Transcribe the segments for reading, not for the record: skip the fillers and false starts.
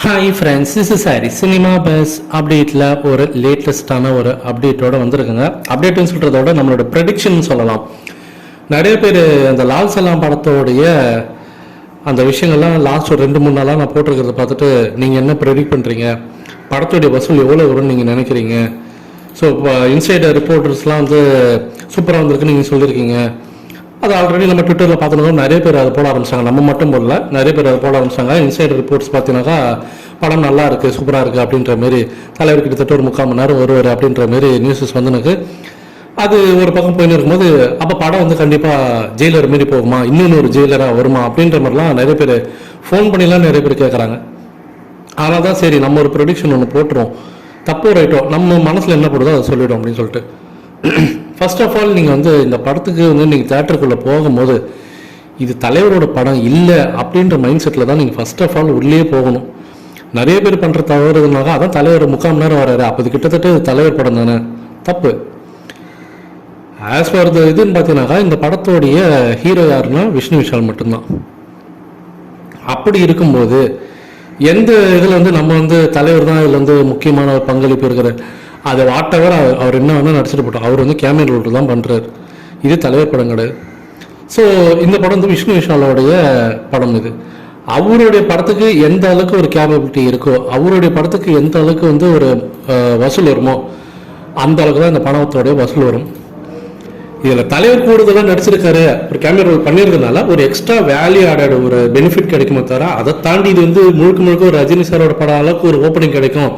Hi friends, this is Harry. Cinema bus அப்டேட்டில் ஒரு லேட்டஸ்டான ஒரு அப்டேட்டோடு வந்திருக்குங்க. அப்டேட்டுன்னு சொல்கிறதோட நம்மளோட ப்ரெடிக்ஷன் சொல்லலாம். நிறைய பேர் அந்த லால் சலாம் படத்தோடைய அந்த விஷயங்கள்லாம் லாஸ்ட் ஒரு 2-3 நாளாக நான் போட்டிருக்கிறத பார்த்துட்டு நீங்கள் என்ன ப்ரெடிக்ட் பண்ணுறீங்க, படத்துடைய வசூல் எவ்வளோ வரும்னு நீங்கள் நினைக்கிறீங்க, ஸோ இப்போ இன்சைடர் ரிப்போர்ட்டர்ஸ்லாம் வந்து சூப்பராக வந்திருக்குன்னு நீங்கள் சொல்லியிருக்கீங்க. அது ஆல்ரெடி நம்ம ட்விட்டரில் பார்த்தோம்னா நிறைய பேர் அதை போட ஆரம்பிச்சாங்க. நம்ம மட்டும் போடல, நிறைய பேர் அதை போட ஆரம்பிச்சாங்க. இன்சைடர் ரிப்போர்ட்ஸ் பார்த்தீங்கன்னாக்கா படம் நல்லா இருக்குது, சூப்பராக இருக்குது அப்படின்ற மாரி, தலைவர் கிட்டத்தட்ட ஒரு 3/4 மணி நேரம் வருவார் அப்படின்ற மாரி நியூஸஸ் வந்து எனக்கு அது ஒரு பக்கம் போயின்னு இருக்கும்போது, அப்போ படம் வந்து கண்டிப்பாக ஜெயிலர் மாரி போகுமா, இன்னொன்று ஒரு ஜெயிலராக வருமா அப்படின்ற மாதிரிலாம் நிறைய பேர் ஃபோன் பண்ணிலாம் நிறைய பேர் கேட்குறாங்க. அதனால தான் சரி நம்ம ஒரு ப்ரொடிக்ஷன் ஒன்று போட்டுருவோம், தப்போ ரைட்டோ நம்ம மனசில் என்ன போடுதோ அதை சொல்லிவிடும் அப்படின்னு சொல்லிட்டு. ஃபர்ஸ்ட் ஆஃப் ஆல் நீங்கள் வந்து இந்த படத்துக்கு வந்து நீங்கள் தேட்டருக்குள்ளே போகும்போது இது தலைவரோட படம் இல்லை அப்படின்ற மைண்ட் செட்டில் தான் நீங்கள் ஃபர்ஸ்ட் ஆஃப் ஆல் உள்ளே போகணும். நிறைய பேர் பண்ணுற தவறுனாக்கா அதான் தலைவர் 3/4 மணி நேரம் வராரு, அப்போ இது கிட்டத்தட்ட தலைவர் படம் தானே, தப்பு. ஆஸ் ஃபார் த இதுன்னு பார்த்தீங்கன்னாக்கா இந்த படத்தோடைய ஹீரோ யாருன்னா விஷ்ணு விஷால் மட்டும்தான். அப்படி இருக்கும்போது எந்த இதில் வந்து நம்ம வந்து தலைவர் தான் இதில் வந்து முக்கியமான ஒரு பங்களிப்பு இருக்கிறார், அதை வாட்டவர் அவர் என்ன வேணால் நடிச்சிட்டு போட்டோம், அவர் வந்து கேமரா ரோல் தான் பண்ணுறாரு, இது தலைவர் படம் கிடையாது. ஸோ இந்த படம் வந்து விஷ்ணு விஷாலோடைய படம். இது அவருடைய படத்துக்கு எந்த அளவுக்கு ஒரு கேப்பபிலிட்டி இருக்கோ, அவருடைய படத்துக்கு எந்த அளவுக்கு வந்து ஒரு வசூல் வருமோ அந்த அளவுக்கு தான் இந்த படத்தோடைய வசூல் வரும். இதில் தலைவர் கூடுதலாக நடிச்சிருக்காரு, ஒரு கேமரா ரோல் பண்ணியிருந்ததுனால ஒரு எக்ஸ்ட்ரா வேல்யூ ஆடட் ஒரு பெனிஃபிட் கிடைக்குமே தவிர, அதை தாண்டி இது வந்து முழுக்க ஒரு ரஜினி சாரோட படம் அளவுக்கு ஒரு ஓப்பனிங் கிடைக்கும்,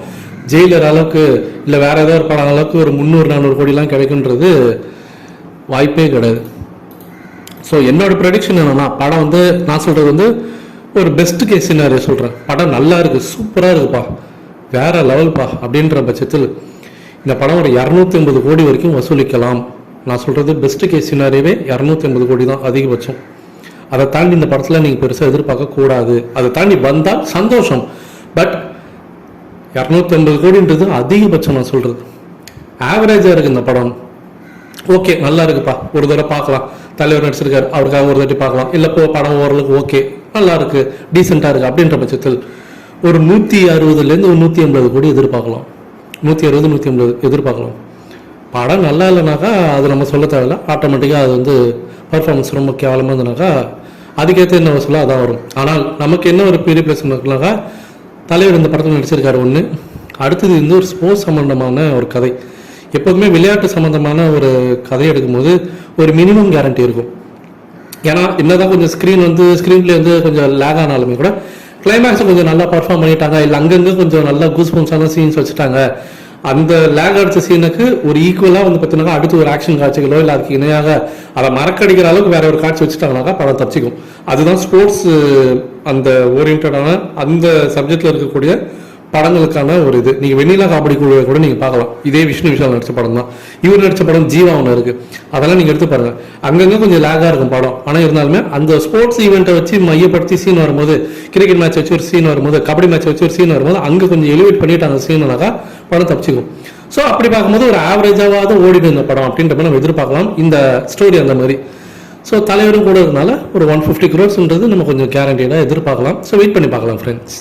ஜெயிலர் அளவுக்கு இல்லை வேற ஏதாவது ஒரு படம் அளவுக்கு ஒரு 300-400 கோடிலாம் கிடைக்குன்றது வாய்ப்பே கிடையாது. ஸோ என்னோட ப்ரெடிக்ஷன் என்னன்னா, படம் வந்து நான் சொல்றது வந்து ஒரு பெஸ்ட் கேஸ் சினாரியோ சொல்கிறேன். படம் நல்லா இருக்கு, சூப்பராக இருக்குப்பா, வேற லெவல்ப்பா அப்படின்ற பட்சத்தில் இந்த படம் ஒரு 250 கோடி வரைக்கும் வசூலிக்கலாம். நான் சொல்றது பெஸ்ட் கேஸ் சினாரியோவே 250 கோடி தான் அதிகபட்சம். அதை தாண்டி இந்த படத்தில் நீங்கள் பெருசாக எதிர்பார்க்க கூடாது. அதை தாண்டி வந்தால் சந்தோஷம், பட் 250 கோடின்றது அதிகபட்சம். நான் சொல்றது ஆவரேஜாக இருக்கு இந்த படம். ஓகே நல்லா இருக்குப்பா, ஒரு தடவை பார்க்கலாம், தலைவர் நடிச்சிருக்காரு அவருக்காக ஒரு தடவை பார்க்கலாம், இல்லை படம் ஓரளவுக்கு ஓகே நல்லா இருக்கு, டீசெண்டாக இருக்கு அப்படின்ற பட்சத்தில் ஒரு 160-150 கோடி எதிர்பார்க்கலாம். 160-150 எதிர்பார்க்கலாம். படம் நல்லா இல்லைனாக்கா அது நம்ம சொல்ல தேவையில்ல, ஆட்டோமேட்டிக்காக அது வந்து பர்ஃபார்மன்ஸ் ரொம்ப கேவலமாக இருந்ததுனாக்கா அதுக்கேற்ற என்ன வசூலோ அதான் வரும். ஆனால் நமக்கு என்ன ஒரு பெரிய பிரச்சனை இருக்குனாக்கா, தலைவர் இந்த படத்தில் நடிச்சிருக்காரு ஒன்று, அடுத்தது வந்து ஒரு ஸ்போர்ட்ஸ் சம்மந்தமான ஒரு கதை. எப்போதுமே விளையாட்டு சம்மந்தமான ஒரு கதை எடுக்கும்போது ஒரு மினிமம் கேரண்டி இருக்கும். ஏன்னா என்னதான் கொஞ்சம் ஸ்க்ரீன்லேயே வந்து கொஞ்சம் லேக் ஆனாலுமே கூட கிளைமேக்ஸை கொஞ்சம் நல்லா பர்ஃபார்ம் பண்ணிட்டாங்க, இல்லை அங்கங்கே கொஞ்சம் நல்லா கூஸ்பம்ஸான சீன்ஸ் வச்சுட்டாங்க, அந்த லேக் அடிச்ச சீனுக்கு ஒரு ஈக்குவலாக வந்து பார்த்தீங்கன்னா அடுத்து ஒரு ஆக்ஷன் காட்சிகளோ இல்லை அதுக்கு இணையாக அதை மறக்கடிக்கிற அளவுக்கு வேற ஒரு காட்சி வச்சுட்டாங்கனாக்கா படம் தப்பிச்சிக்கும். அதுதான் ஸ்போர்ட்ஸ் அந்த ஓரியன்டான அந்த சப்ஜெக்டில் இருக்கக்கூடிய படங்களுக்கான ஒரு இது. நீங்கள் வெண்ணிலா காமெடி குழுவை கூட நீங்கள் பார்க்கலாம், இதே விஷ்ணு விஷால் நடித்த படம் தான். இவர் நடித்த படம் ஜீவா ஒன்று இருக்குது, அதெல்லாம் நீங்கள் எடுத்து பாருங்கள். அங்கங்கே கொஞ்சம் லேகாக இருக்கும் படம், ஆனால் இருந்தாலுமே அந்த ஸ்போர்ட்ஸ் ஈவெண்ட்டை வச்சு மையப்படுத்தி சீன் வரும்போது, கிரிக்கெட் மேட்ச் வச்சு ஒரு சீன் வரும்போது, கபடி மேட்ச் வச்சு ஒரு சீன் வரும்போது அங்கே கொஞ்சம் எலிவேட் பண்ணிட்டாங்க சீனாக்கா படம் தப்பிச்சிக்கும். ஸோ அப்படி பார்க்கும்போது ஒரு ஆவரேஜாவது ஓடிடு இந்த படம் அப்படின்ற மாதிரி நம்ம எதிர்பார்க்கலாம். இந்த ஸ்டோரி அந்த மாதிரி. ஸோ தலைவரும் கூட இருக்கனால ஒரு 150 crores நம்ம கொஞ்சம் கேரண்டீடாக எதிர்பார்க்கலாம். ஸோ வெயிட் பண்ணி பார்க்கலாம் ஃப்ரெண்ட்ஸ்.